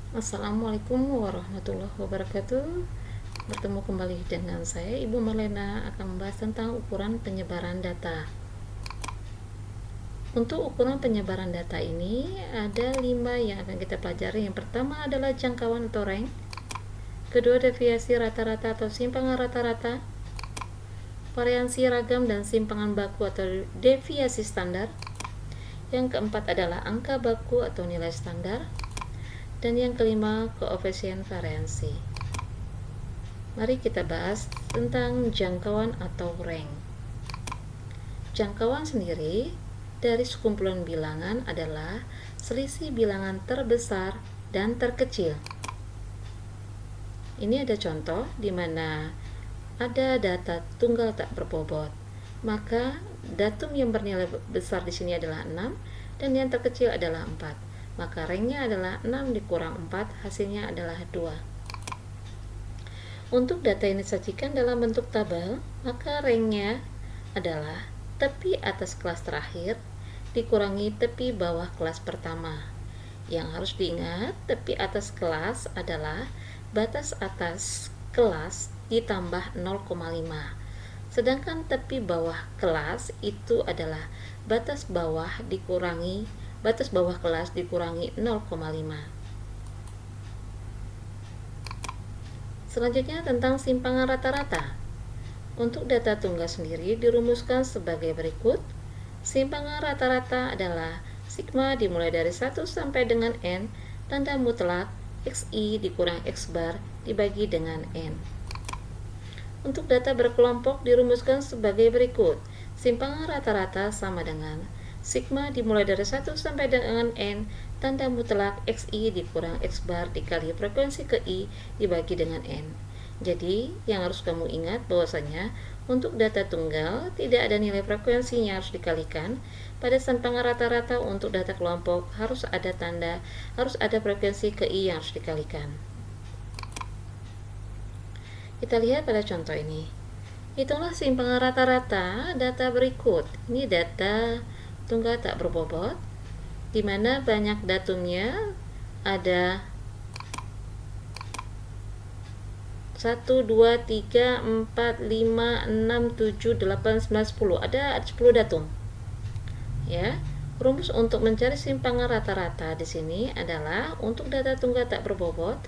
Assalamualaikum warahmatullahi wabarakatuh. Bertemu kembali dengan saya, Ibu Marlena, akan membahas tentang ukuran penyebaran data. Untuk ukuran penyebaran data ini ada 5 yang akan kita pelajari. Yang pertama adalah jangkauan atau rank. Kedua, deviasi rata-rata atau simpangan rata-rata. Variansi ragam dan simpangan baku atau deviasi standar. Yang keempat adalah angka baku atau nilai standar. Dan yang kelima, koefisien variansi. Mari kita bahas tentang jangkauan atau rank. Jangkauan sendiri dari sekumpulan bilangan adalah selisih bilangan terbesar dan terkecil. Ini ada contoh di mana ada data tunggal tak berbobot. Maka datum yang bernilai besar di sini adalah 6 dan yang terkecil adalah 4. Maka ranknya adalah 6 dikurang 4, hasilnya adalah 2. Untuk data ini disajikan dalam bentuk tabel, maka ranknya adalah tepi atas kelas terakhir dikurangi tepi bawah kelas pertama. Yang harus diingat, tepi atas kelas adalah batas atas kelas ditambah 0,5. Sedangkan tepi bawah kelas itu adalah batas bawah kelas dikurangi 0,5. Selanjutnya tentang simpangan rata-rata. Untuk data tunggal sendiri dirumuskan sebagai berikut. Simpangan rata-rata adalah sigma dimulai dari 1 sampai dengan n, tanda mutlak xi dikurang x bar dibagi dengan n. Untuk data berkelompok dirumuskan sebagai berikut. Simpangan rata-rata sama dengan sigma dimulai dari 1 sampai dengan n, tanda mutlak xi dikurang x bar dikali frekuensi ke i dibagi dengan n. Jadi, yang harus kamu ingat bahwasanya untuk data tunggal tidak ada nilai frekuensinya harus dikalikan. Pada simpangan rata-rata untuk data kelompok harus ada frekuensi ke i yang harus dikalikan. Kita lihat pada contoh ini. Itulah simpangan rata-rata data berikut. Ini data tunggal tak berbobot, di mana banyak datumnya ada 1, 2, 3, 4, 5, 6, 7, 8, 9, 10. Ada 10 datum. Ya. Rumus untuk mencari simpangan rata-rata di sini adalah untuk data tunggal tak berbobot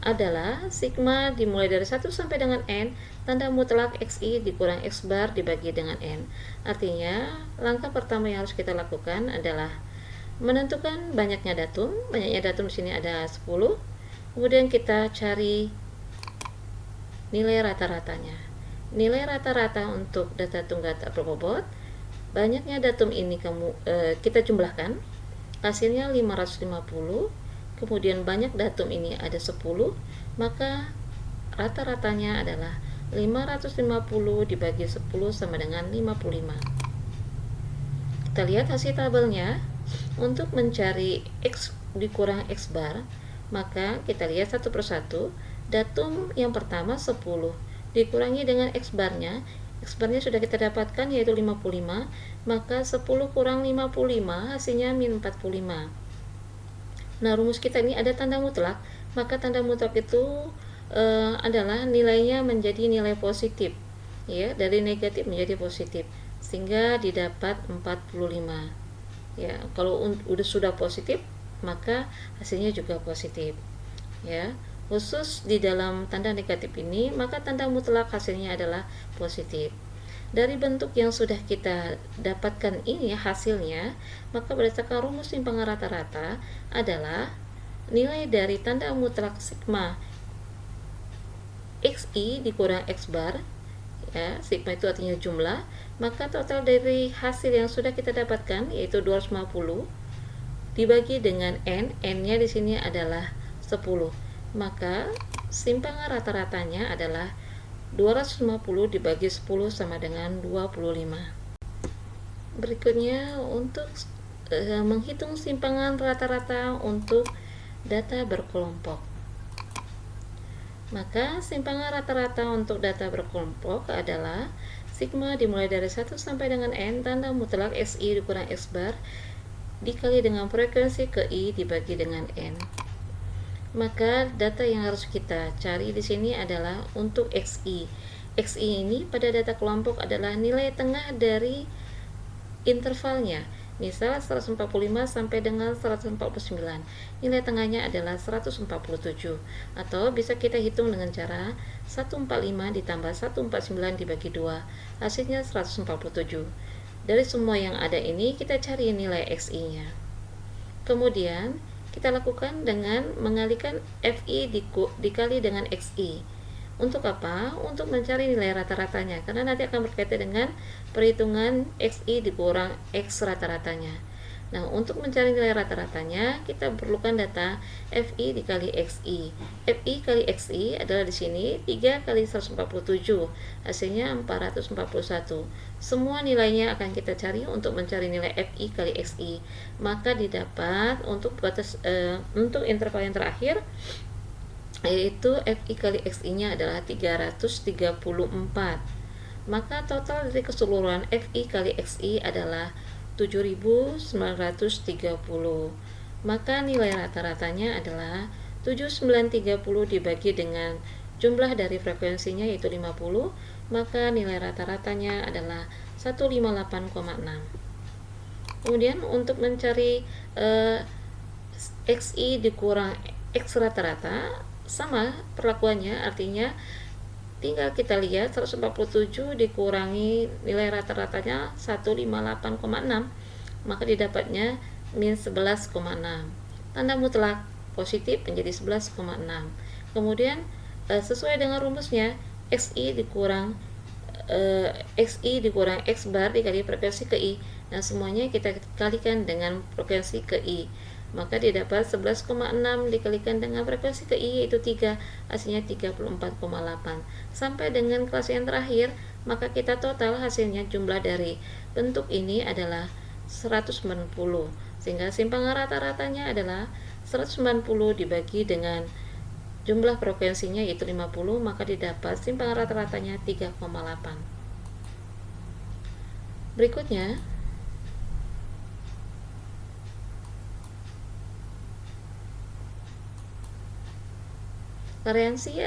adalah sigma dimulai dari 1 sampai dengan n, tanda mutlak xi dikurang x bar dibagi dengan n. Artinya, langkah pertama yang harus kita lakukan adalah menentukan banyaknya datum. Banyaknya datum di sini ada 10. Kemudian kita cari nilai rata-ratanya. Nilai rata-rata untuk data tunggal tak berbobot, banyaknya datum ini kita jumlahkan, hasilnya 550. Kemudian banyak datum ini ada 10, maka rata-ratanya adalah 550 dibagi 10 sama dengan 55. Kita lihat hasil tabelnya. Untuk mencari x dikurang x bar, maka kita lihat satu persatu. Datum yang pertama 10 dikurangi dengan x barnya. X barnya sudah kita dapatkan yaitu 55, maka 10 kurang 55 hasilnya min 45. Nah, rumus kita ini ada tanda mutlak, maka tanda mutlak itu adalah nilainya menjadi nilai positif, ya, dari negatif menjadi positif, sehingga didapat 45. Ya, kalau sudah positif, maka hasilnya juga positif. Ya, khusus di dalam tanda negatif ini, maka tanda mutlak hasilnya adalah positif. Dari bentuk yang sudah kita dapatkan ini hasilnya, maka berdasarkan rumus simpangan rata-rata adalah nilai dari tanda mutlak sigma xi dikurang x bar, ya, sigma itu artinya jumlah, maka total dari hasil yang sudah kita dapatkan yaitu 250 dibagi dengan n, n-nya di sini adalah 10. Maka simpangan rata-ratanya adalah 250 dibagi 10 sama dengan 25. Berikutnya untuk menghitung simpangan rata-rata untuk data berkelompok. Maka simpangan rata-rata untuk data berkelompok adalah sigma dimulai dari 1 sampai dengan n, tanda mutlak xi dikurang x bar dikali dengan frekuensi ke i dibagi dengan n. Maka data yang harus kita cari di sini adalah untuk XI. XI ini pada data kelompok adalah nilai tengah dari intervalnya. Misal 145 sampai dengan 149. Nilai tengahnya adalah 147. Atau bisa kita hitung dengan cara 145 ditambah 149 dibagi 2. Hasilnya 147. Dari semua yang ada ini kita cari nilai XI-nya. Kemudian kita lakukan dengan mengalihkan FI dikali dengan XI. Untuk apa? Untuk mencari nilai rata-ratanya, karena nanti akan berkaitan dengan perhitungan XI dikurang X rata-ratanya. Nah, untuk mencari nilai rata-ratanya, kita perlukan data FI dikali XI. FI kali XI adalah di sini 3 kali 147, hasilnya 441. Semua nilainya akan kita cari untuk mencari nilai FI kali XI. Maka didapat untuk untuk interval yang terakhir, yaitu FI kali XI-nya adalah 334. Maka total dari keseluruhan FI kali XI adalah 7.930. Maka nilai rata-ratanya adalah 7.930 dibagi dengan jumlah dari frekuensinya yaitu 50, maka nilai rata-ratanya adalah 158,6. Kemudian untuk mencari XI dikurang X rata-rata, sama perlakuannya, artinya tinggal kita lihat 147 dikurangi nilai rata-ratanya 158,6, maka didapatnya min 11,6. Tanda mutlak positif menjadi 11,6. Kemudian sesuai dengan rumusnya, XI dikurang X bar dikali frekuensi ke I. Nah, semuanya kita kalikan dengan frekuensi ke I, maka didapat 11,6 dikalikan dengan frekuensi ke I yaitu 3, hasilnya 34,8. Sampai dengan kelas yang terakhir, maka kita total hasilnya jumlah dari bentuk ini adalah 190, sehingga simpangan rata-ratanya adalah 190 dibagi dengan jumlah frekuensinya yaitu 50, maka didapat simpangan rata-ratanya 3,8. Berikutnya, variansi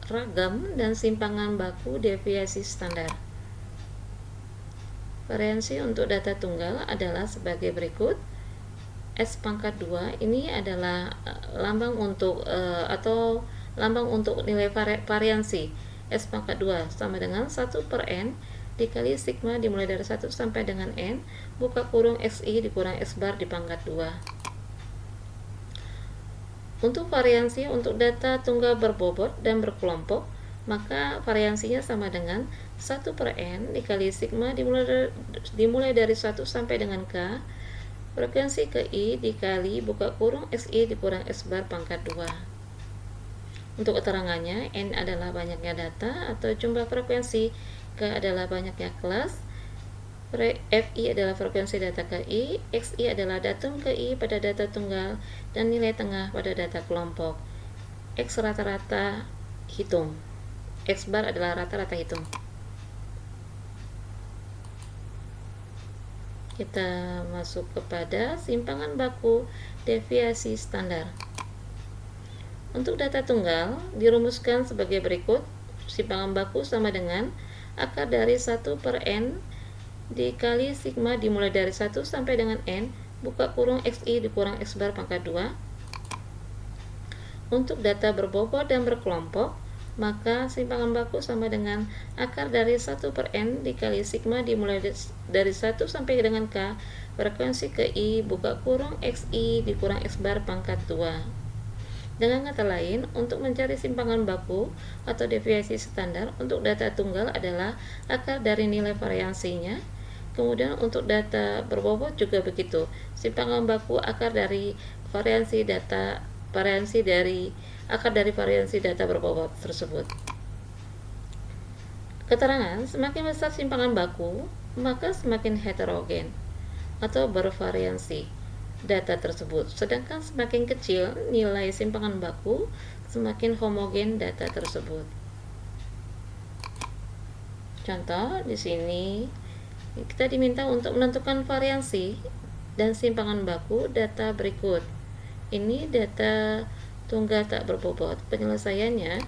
ragam dan simpangan baku deviasi standar. Variansi untuk data tunggal adalah sebagai berikut. S pangkat 2 ini adalah lambang untuk lambang untuk nilai variansi. S pangkat 2 sama dengan 1 per N dikali sigma dimulai dari 1 sampai dengan N buka kurung XI dikurang X bar di pangkat 2. Untuk variansi untuk data tunggal berbobot dan berkelompok, maka variansinya sama dengan 1 per N dikali sigma dimulai dari 1 sampai dengan K, frekuensi ke I dikali buka kurung XI dikurang X bar pangkat 2. Untuk keterangannya, N adalah banyaknya data atau jumlah frekuensi, K adalah banyaknya kelas, FI adalah frekuensi data KI, XI adalah datum KI pada data tunggal, dan nilai tengah pada data kelompok. X rata-rata hitung. X bar adalah rata-rata hitung. Kita masuk kepada simpangan baku deviasi standar. Untuk data tunggal dirumuskan sebagai berikut. Simpangan baku sama dengan akar dari 1 per N dikali sigma dimulai dari 1 sampai dengan N buka kurung XI dikurang X bar pangkat 2. Untuk data berbobot dan berkelompok, maka simpangan baku sama dengan akar dari 1 per N dikali sigma dimulai dari 1 sampai dengan K, frekuensi ke I buka kurung XI dikurang X bar pangkat 2. Dengan kata lain, untuk mencari simpangan baku atau deviasi standar untuk data tunggal adalah akar dari nilai variansinya. Kemudian untuk data berbobot juga begitu. Simpangan baku akar dari variansi data variansi data berbobot tersebut. Keterangan, semakin besar simpangan baku, maka semakin heterogen atau bervariansi data tersebut, sedangkan semakin kecil nilai simpangan baku, semakin homogen data tersebut. Contoh di sini kita diminta untuk menentukan variansi dan simpangan baku data berikut. Ini data tunggal tak berbobot. Penyelesaiannya,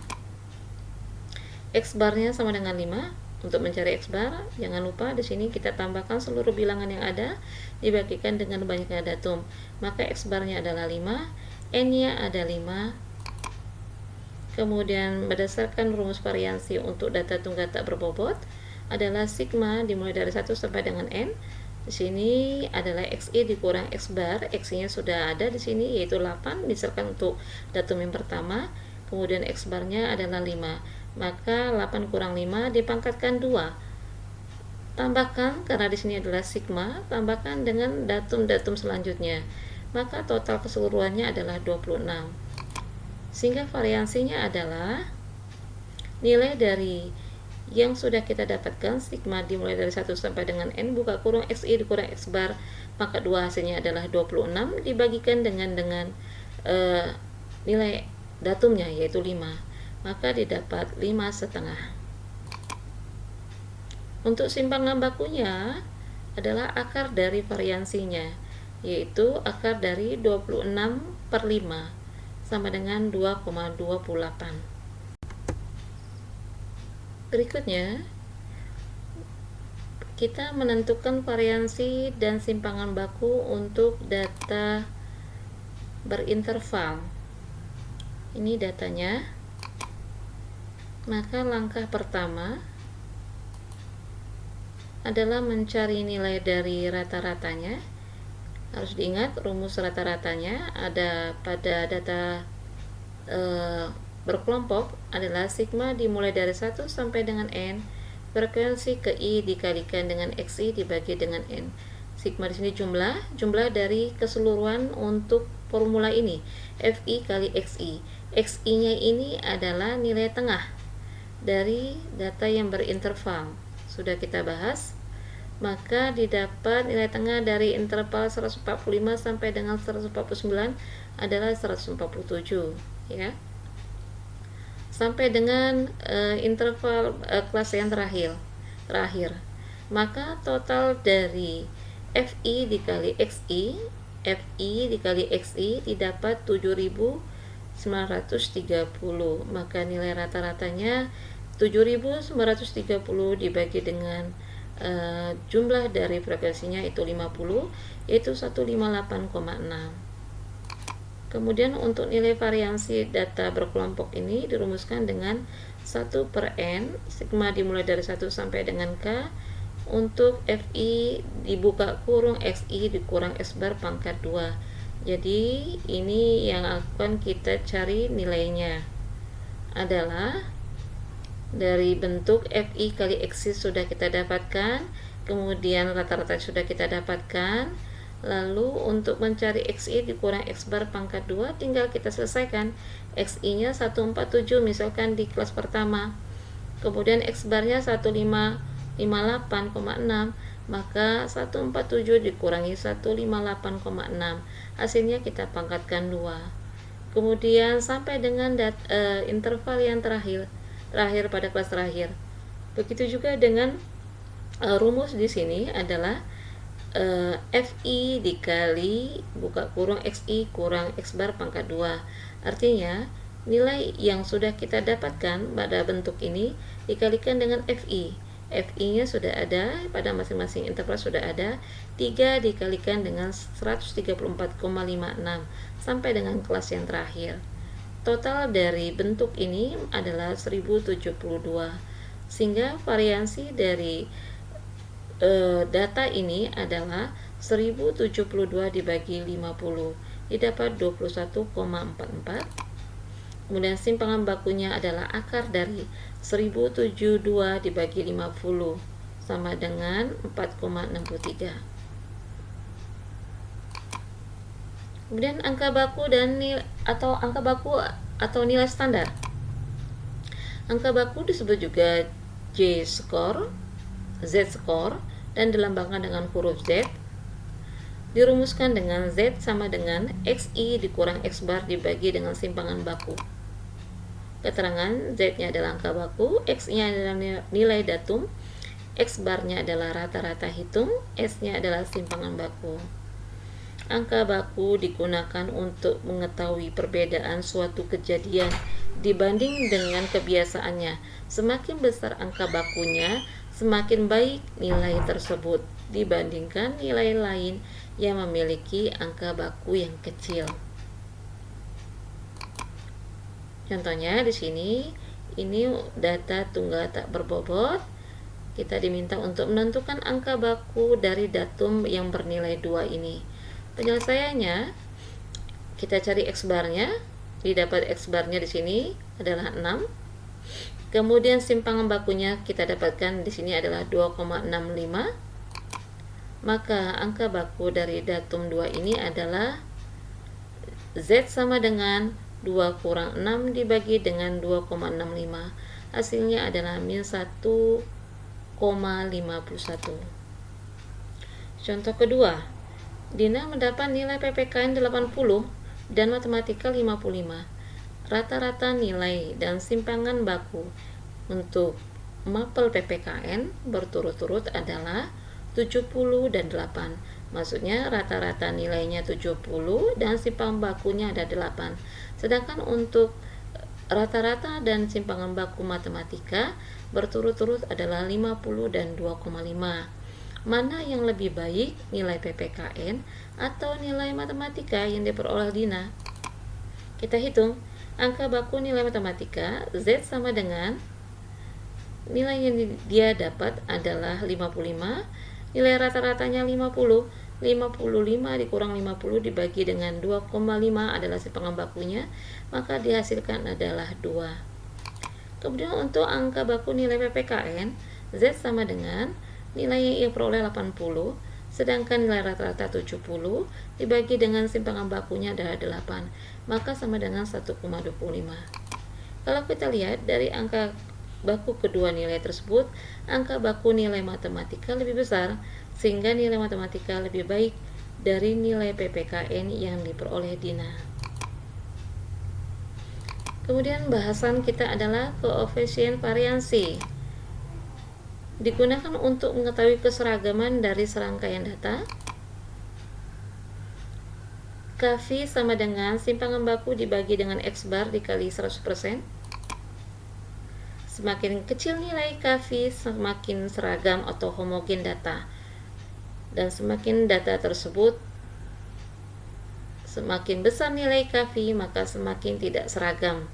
X barnya sama dengan 5. Untuk mencari X bar, jangan lupa di sini kita tambahkan seluruh bilangan yang ada dibagikan dengan banyaknya datum. Maka X barnya adalah 5, N-nya ada 5. Kemudian berdasarkan rumus variansi untuk data tunggal tak berbobot adalah sigma dimulai dari 1 sampai dengan N. Di sini adalah XI dikurang X bar, X-nya sudah ada di sini yaitu 8 misalkan untuk datum yang pertama. Kemudian X barnya adalah 5. Maka 8 kurang 5 dipangkatkan 2. Tambahkan, karena di sini adalah sigma, tambahkan dengan datum-datum selanjutnya. Maka total keseluruhannya adalah 26. Sehingga variansinya adalah nilai dari yang sudah kita dapatkan, sigma dimulai dari 1 sampai dengan N buka kurung XI dikurang X bar, maka 2 hasilnya adalah 26 dibagikan dengan nilai datumnya yaitu 5. Maka didapat 5,5. Untuk simpangan bakunya adalah akar dari variansinya, yaitu akar dari 26 per 5 sama dengan 2,28. Berikutnya, kita menentukan variansi dan simpangan baku untuk data berinterval. Ini datanya. Maka langkah pertama adalah mencari nilai dari rata-ratanya. Harus diingat rumus rata-ratanya ada pada data berkelompok adalah sigma dimulai dari 1 sampai dengan N, frekuensi ke I dikalikan dengan XI dibagi dengan N. Sigma di sini jumlah dari keseluruhan untuk formula ini, FI kali XI. XI-nya ini adalah nilai tengah dari data yang berinterval, sudah kita bahas. Maka didapat nilai tengah dari interval 145 sampai dengan 149 adalah 147 ya, sampai dengan interval kelas yang terakhir. Maka total dari FI dikali XI didapat 7.930. Maka nilai rata-ratanya 7.930 dibagi dengan jumlah dari frekuensinya itu 50, yaitu 158,6. Kemudian untuk nilai variansi data berkelompok ini dirumuskan dengan 1 per N, sigma dimulai dari 1 sampai dengan K, untuk FI dibuka kurung XI dikurang X bar pangkat 2. Jadi ini yang akan kita cari nilainya adalah dari bentuk FI kali XI sudah kita dapatkan, kemudian rata-rata sudah kita dapatkan. Lalu untuk mencari XI dikurang X bar pangkat 2 tinggal kita selesaikan. XI nya 147 misalkan di kelas pertama, kemudian X barnya 1558,6, maka 147 dikurangi 158,6, hasilnya kita pangkatkan 2. Kemudian sampai dengan interval yang terakhir pada kelas terakhir. Begitu juga dengan rumus di sini adalah FI dikali buka kurung XI kurang X bar pangkat 2. Artinya nilai yang sudah kita dapatkan pada bentuk ini dikalikan dengan FI. FI nya sudah ada pada masing-masing interval, sudah ada 3 dikalikan dengan 134,56 sampai dengan kelas yang terakhir. Total dari bentuk ini adalah 1072, sehingga variansi dari data ini adalah 1072 dibagi 50 didapat 21,44. Kemudian simpangan bakunya adalah akar dari 1072 dibagi 50 sama dengan 4,63. Kemudian angka baku dan angka baku atau nilai standar. Angka baku disebut juga J-score, Z-score, dan dilambangkan dengan huruf Z. Dirumuskan dengan Z sama dengan XI dikurang X bar dibagi dengan simpangan baku. Keterangan Z-nya adalah angka baku, X-nya adalah nilai datum, X barnya adalah rata-rata hitung, S-nya adalah simpangan baku. Angka baku digunakan untuk mengetahui perbedaan suatu kejadian dibanding dengan kebiasaannya. Semakin besar angka bakunya, semakin baik nilai tersebut dibandingkan nilai lain yang memiliki angka baku yang kecil. Contohnya di sini, ini data tunggal tak berbobot. Kita diminta untuk menentukan angka baku dari datum yang bernilai 2 ini. Penyelesaiannya, kita cari X barnya, didapat X barnya di sini adalah 6. Kemudian simpangan bakunya kita dapatkan di sini adalah 2,65. Maka angka baku dari datum 2 ini adalah Z sama dengan 2 kurang 6 dibagi dengan 2,65. Hasilnya adalah min 1,51. Contoh kedua, Dina mendapat nilai PPKN 80 dan matematika 55. Rata-rata nilai dan simpangan baku untuk mapel PPKN berturut-turut adalah 70 dan 8. Maksudnya rata-rata nilainya 70 dan simpangan bakunya ada 8. Sedangkan untuk rata-rata dan simpangan baku matematika berturut-turut adalah 50 dan 2,5. Mana yang lebih baik, nilai PPKN atau nilai matematika yang diperoleh Dina? Kita hitung. Angka baku nilai matematika Z sama dengan nilai yang dia dapat adalah 55. Nilai rata-ratanya 50. 55 dikurang 50 dibagi dengan 2,5 adalah simpangan bakunya, maka dihasilkan adalah 2. Kemudian untuk angka baku nilai PPKN, Z sama dengan nilai yang ia peroleh 80, sedangkan nilai rata-rata 70 dibagi dengan simpangan bakunya adalah 8, maka sama dengan 1,25. Kalau kita lihat dari angka baku kedua nilai tersebut, angka baku nilai matematika lebih besar, sehingga nilai matematika lebih baik dari nilai PPKN yang diperoleh Dina. Kemudian bahasan kita adalah koefisien variansi. Digunakan untuk mengetahui keseragaman dari serangkaian data. Kv sama dengan simpangan baku dibagi dengan X bar dikali 100%. Semakin kecil nilai Kv, semakin seragam atau homogen data. Dan semakin data tersebut, semakin besar nilai Kv, maka semakin tidak seragam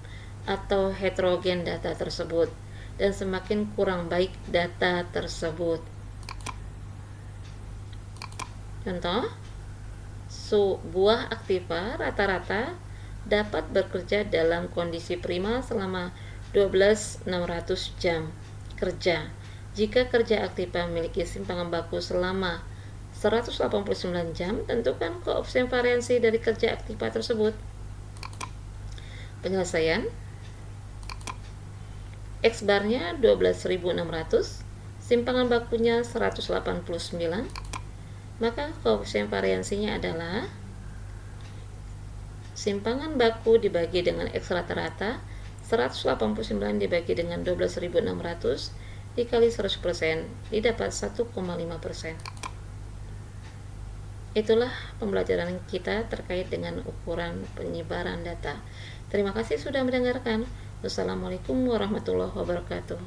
atau heterogen data tersebut, dan semakin kurang baik data tersebut. Contoh, sebuah aktiva rata-rata dapat bekerja dalam kondisi prima selama 12.600 jam kerja. Jika kerja aktiva memiliki simpangan baku selama 189 jam, tentukan koefisien variansi dari kerja aktiva tersebut. Penyelesaian, X barnya 12.600, simpangan bakunya 189, maka koefisien variansinya adalah simpangan baku dibagi dengan X rata-rata, 189 dibagi dengan 12.600 dikali 100%, didapat 1,5%. Itulah pembelajaran kita terkait dengan ukuran penyebaran data. Terima kasih sudah mendengarkan. Wassalamualaikum warahmatullahi wabarakatuh.